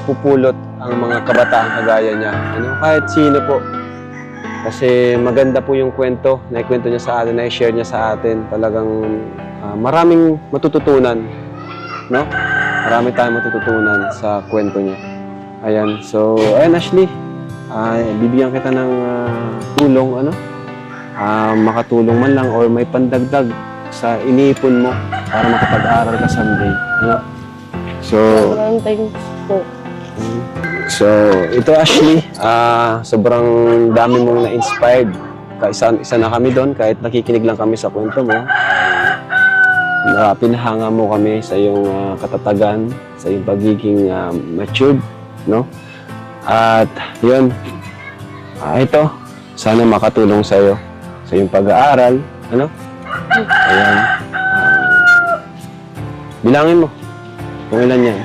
pupulot ang mga kabataan kagaya niya. Kahit sino po. Kasi maganda po yung kwento, naikwento niya sa atin, na-share niya sa atin. Talagang maraming matututunan, no? Marami tayong matututunan sa kwento niya. Ayan, so, ayan Ashley, bibigyan kita ng tulong, makatulong man lang or may pandagdag sa iniipon mo para makapag-aral ka someday. So, Maraming thanks po. So, ito Ashley, sobrang dami mong na-inspired. Isa na kami doon, kahit nakikinig lang kami sa kwento mo. Pinahanga mo kami sa iyong katatagan, sa iyong pagiging matured, no? At yun, ito, sana makatulong sa iyo sa iyong pag-aaral, Ayan. Bilangin mo kung ilan yan.